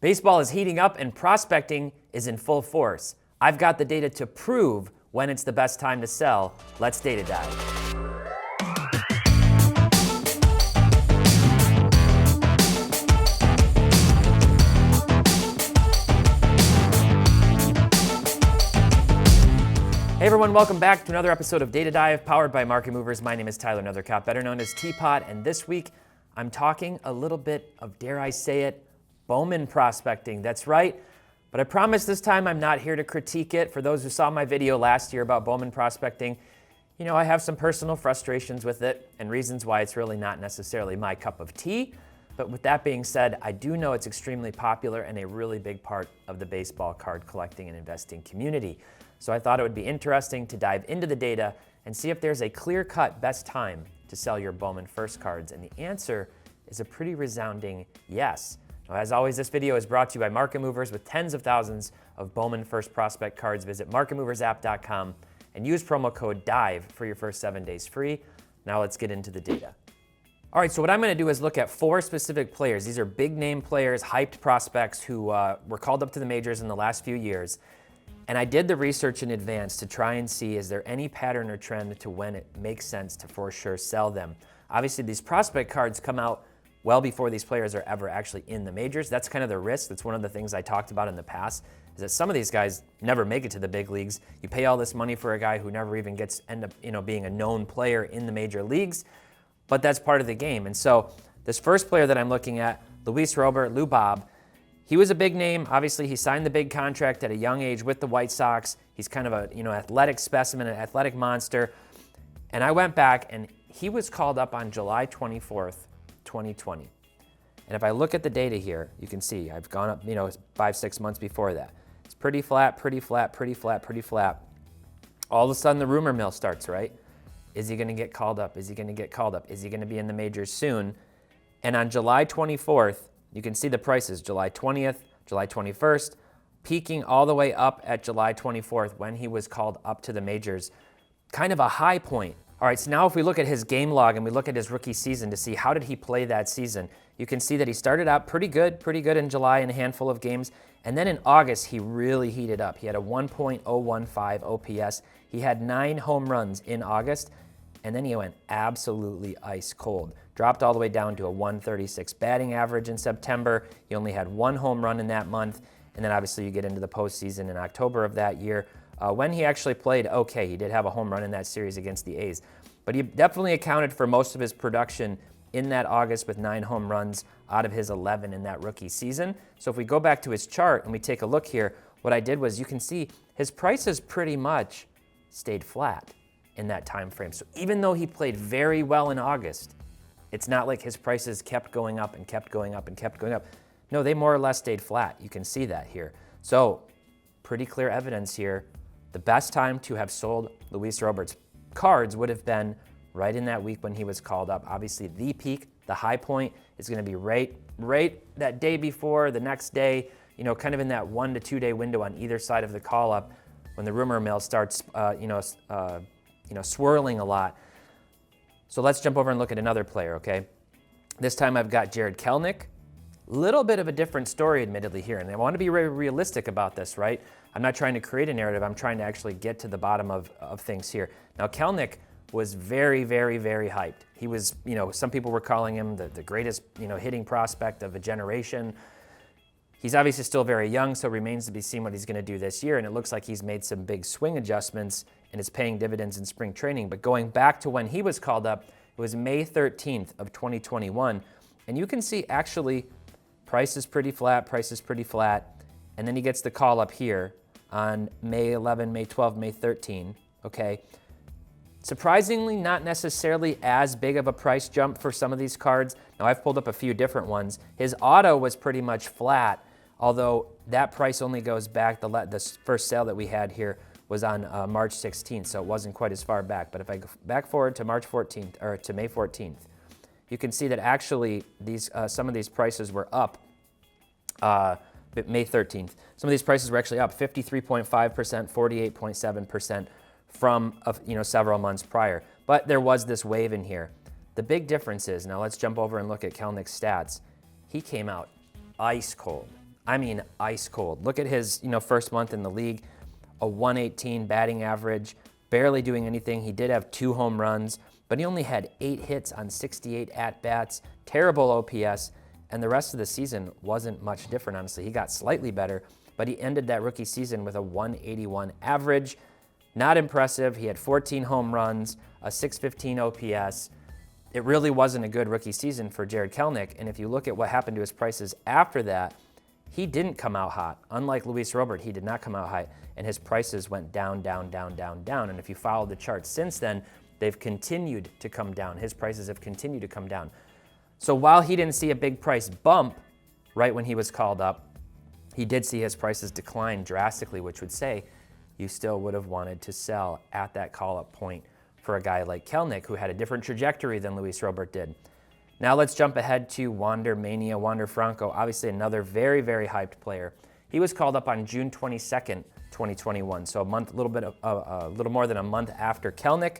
Baseball is heating up and prospecting is in full force. I've got the data to prove when it's the best time to sell. Let's data dive. Hey everyone, welcome back to another episode of Data Dive powered by Market Movers. My name is Tyler Nethercott, better known as Teapot, and this week I'm talking a little bit of, dare I say it, Bowman prospecting. That's right, but I promise this time I'm not here to critique it. For those who saw my video last year about Bowman prospecting, you know, I have some personal frustrations with it and reasons why it's really not necessarily my cup of tea. But with that being said, I do know it's extremely popular and a really big part of the baseball card collecting and investing community. So I thought it would be interesting to dive into the data and see if there's a clear-cut best time to sell your Bowman First cards. And the answer is a pretty resounding yes. Now, as always, this video is brought to you by Market Movers with tens of thousands of Bowman First prospect cards. Visit marketmoversapp.com and use promo code DIVE for your first 7 days free. Now let's get into the data. All right, so what I'm going to do is look at 4 specific players. These are big name players, hyped prospects who were called up to the majors in the last few years. And I did the research in advance to try and see, is there any pattern or trend to when it makes sense to for sure sell them? Obviously, these prospect cards come out well before these players are ever actually in the majors. That's kind of the risk. That's one of the things I talked about in the past, is that some of these guys never make it to the big leagues. You pay all this money for a guy who never even end up being a known player in the major leagues, but that's part of the game. And so this first player that I'm looking at, Luis Robert, Lou Bob, he was a big name. Obviously, he signed the big contract at a young age with the White Sox. He's kind of a athletic specimen, an athletic monster. And I went back, and he was called up on July 24th, 2020. And if I look at the data here, you can see I've gone up 5-6 months before that. It's pretty flat, pretty flat, pretty flat, pretty flat. All of a sudden, the rumor mill starts, right? Is he going to get called up? Is he going to get called up? Is he going to be in the majors soon? And on July 24th, you can see the prices, July 20th, July 21st, peaking all the way up at July 24th when he was called up to the majors. Kind of a high point. All right, so now if we look at his game log and we look at his rookie season to see how did he play that season, you can see that he started out pretty good in July in a handful of games. And then in August, he really heated up. He had a 1.015 OPS. He had 9 home runs in August. And then he went absolutely ice cold. Dropped all the way down to a 136 batting average in September. He only had 1 home run in that month. And then obviously you get into the postseason in October of that year when he actually played okay. He did have a home run in that series against the A's. But he definitely accounted for most of his production in that August with 9 home runs out of his 11 in that rookie season. So if we go back to his chart and we take a look here, what I did was you can see his prices pretty much stayed flat in that time frame. So even though he played very well in August, it's not like his prices kept going up and kept going up and kept going up. No, they more or less stayed flat. You can see that here. So pretty clear evidence here. The best time to have sold Luis Robert's cards would have been right in that week when he was called up. Obviously the peak, the high point is going to be right that day before, the next day, kind of in that 1 to 2 day window on either side of the call up when the rumor mill starts, swirling a lot. So let's jump over and look at another player, okay? This time I've got Jared Kelnick. Little bit of a different story, admittedly, here. And I want to be very realistic about this, right? I'm not trying to create a narrative. I'm trying to actually get to the bottom of things here. Now, Kelnick was very, very, very hyped. He was, some people were calling him the greatest, hitting prospect of a generation. He's obviously still very young, so it remains to be seen what he's going to do this year. And it looks like he's made some big swing adjustments and is paying dividends in spring training. But going back to when he was called up, it was May 13th of 2021. And you can see actually price is pretty flat, And then he gets the call up here on May 11, May 12, May 13, okay? Surprisingly, not necessarily as big of a price jump for some of these cards. Now, I've pulled up a few different ones. His auto was pretty much flat, although that price only goes back, the first sale that we had here was on March 16th, so it wasn't quite as far back. But if I go back forward to March 14th, or to May 14th, you can see that actually some of these prices were up. May 13th. Some of these prices were actually up 53.5%, 48.7% from several months prior. But there was this wave in here. The big difference is, now let's jump over and look at Kelnick's stats. He came out ice cold I mean, ice cold. Look at his, first month in the league, a 118 batting average, barely doing anything. He did have 2 home runs, but he only had 8 hits on 68 at-bats, terrible OPS, and the rest of the season wasn't much different, honestly. He got slightly better, but he ended that rookie season with a 181 average. Not impressive. He had 14 home runs, a 615 OPS. It really wasn't a good rookie season for Jarred Kelnick, and if you look at what happened to his prices after that, he didn't come out hot. Unlike Luis Robert, he did not come out hot, and his prices went down, down, down, down, down. And if you follow the charts since then, they've continued to come down. His prices have continued to come down. So while he didn't see a big price bump right when he was called up, he did see his prices decline drastically, which would say you still would have wanted to sell at that call-up point for a guy like Kelnick, who had a different trajectory than Luis Robert did. Now let's jump ahead to Wander Mania, Wander Franco, obviously another very, very hyped player. He was called up on June 22nd, 2021, so a little more than a month after Kelnick.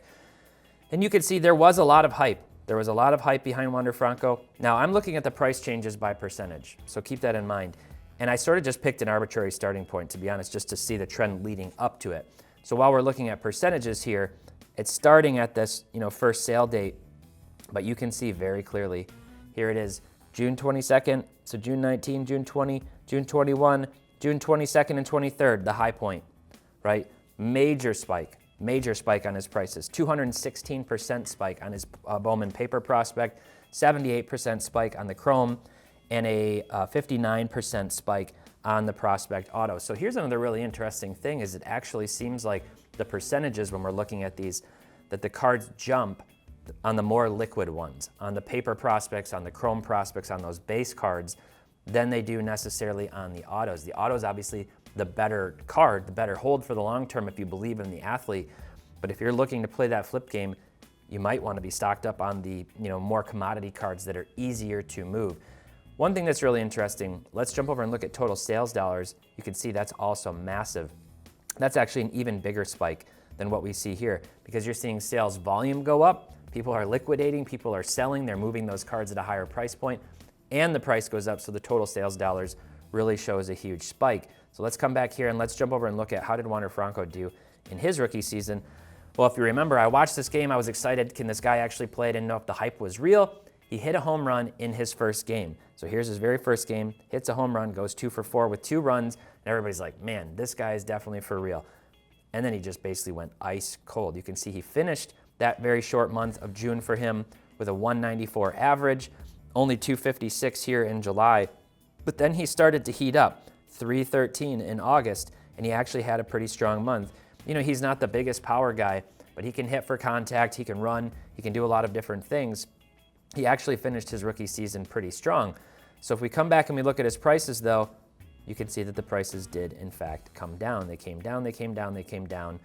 And you can see there was a lot of hype. There was a lot of hype behind Wander Franco. Now I'm looking at the price changes by percentage, so keep that in mind. And I sort of just picked an arbitrary starting point, to be honest, just to see the trend leading up to it. So while we're looking at percentages here, it's starting at this, first sale date, but you can see very clearly, here it is, June 22nd, so June 19, June 20, June 21, June 22nd and 23rd, the high point, right? Major spike on his prices, 216% spike on his Bowman paper prospect, 78% spike on the chrome, and a 59% spike on the prospect auto. So here's another really interesting thing is it actually seems like the percentages when we're looking at these, that the cards jump on the more liquid ones, on the paper prospects, on the chrome prospects, on those base cards, than they do necessarily on the autos. The autos obviously the better card, the better hold for the long term if you believe in the athlete. But if you're looking to play that flip game, you might want to be stocked up on the more commodity cards that are easier to move. One thing that's really interesting, let's jump over and look at total sales dollars. You can see that's also massive. That's actually an even bigger spike than what we see here because you're seeing sales volume go up. People are liquidating, people are selling, they're moving those cards at a higher price point, and the price goes up, so the total sales dollars really shows a huge spike. So let's come back here and let's jump over and look at how did Wander Franco do in his rookie season. Well, if you remember, I watched this game, I was excited. Can this guy actually play? I didn't know if the hype was real. He hit a home run in his first game. So here's his very first game, hits a home run, goes 2 for 4 with 2 runs, and everybody's like, man, this guy is definitely for real. And then he just basically went ice cold. You can see he finished that very short month of June for him with a 194 average, only 256 here in July. But then he started to heat up, 313 in August, and he actually had a pretty strong month. He's not the biggest power guy, but he can hit for contact, he can run, he can do a lot of different things. He actually finished his rookie season pretty strong. So if we come back and we look at his prices though, you can see that the prices did in fact come down. They came down, they came down, they came down.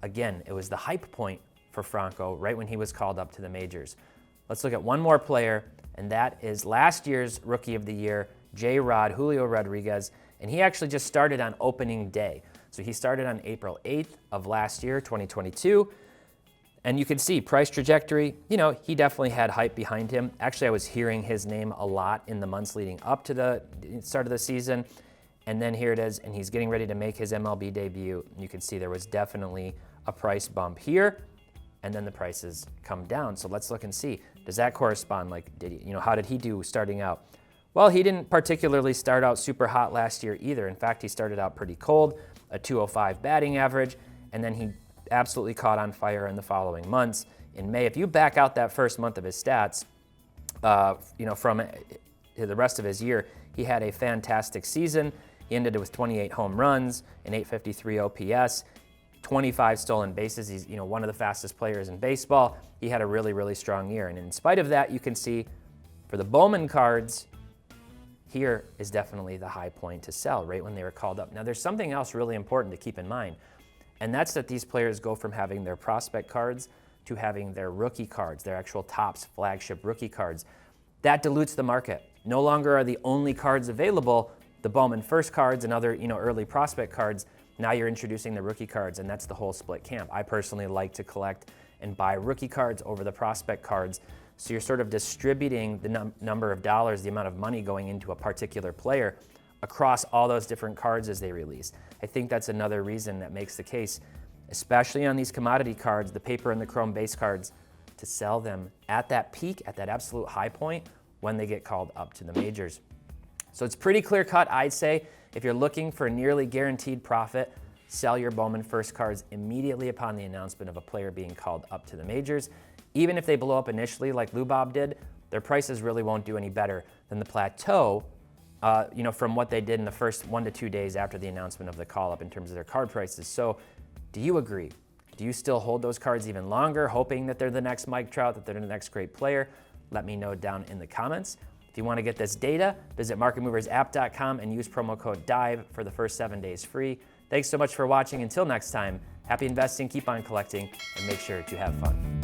Again, it was the hype point for Franco right when he was called up to the majors. Let's look at one more player, and that is last year's Rookie of the Year, J-Rod, Julio Rodriguez, and he actually just started on opening day. So he started on April 8th of last year, 2022, and you can see price trajectory, he definitely had hype behind him. Actually, I was hearing his name a lot in the months leading up to the start of the season, and then here it is, and he's getting ready to make his MLB debut. You can see there was definitely a price bump here, and then the prices come down. So let's look and see, does that correspond? Like, how did he do starting out? Well, he didn't particularly start out super hot last year either. In fact, he started out pretty cold, a 205 batting average, and then he absolutely caught on fire in the following months. In May, if you back out that first month of his stats, from the rest of his year, he had a fantastic season. He ended with 28 home runs, an 853 OPS, 25 stolen bases. He's one of the fastest players in baseball. He had a really, really strong year. And in spite of that, you can see for the Bowman cards, here is definitely the high point to sell right when they were called up. Now, there's something else really important to keep in mind, and that's that these players go from having their prospect cards to having their rookie cards, their actual Topps flagship rookie cards. That dilutes the market. No longer are the only cards available the Bowman first cards and other early prospect cards. Now you're introducing the rookie cards, and that's the whole split camp. I personally like to collect and buy rookie cards over the prospect cards. So you're sort of distributing the number of dollars, the amount of money going into a particular player across all those different cards as they release. I think that's another reason that makes the case, especially on these commodity cards, the paper and the chrome base cards, to sell them at that peak, at that absolute high point when they get called up to the majors. So it's pretty clear cut, I'd say. If you're looking for nearly guaranteed profit, sell your Bowman first cards immediately upon the announcement of a player being called up to the majors. Even if they blow up initially like Lubob did, their prices really won't do any better than the plateau from what they did in the first 1 to 2 days after the announcement of the call up in terms of their card prices. So do you agree? Do you still hold those cards even longer, hoping that they're the next Mike Trout, that they're the next great player? Let me know down in the comments. If you want to get this data, visit marketmoversapp.com and use promo code DIVE for the first 7 days free. Thanks so much for watching. Until next time, happy investing, keep on collecting, and make sure to have fun.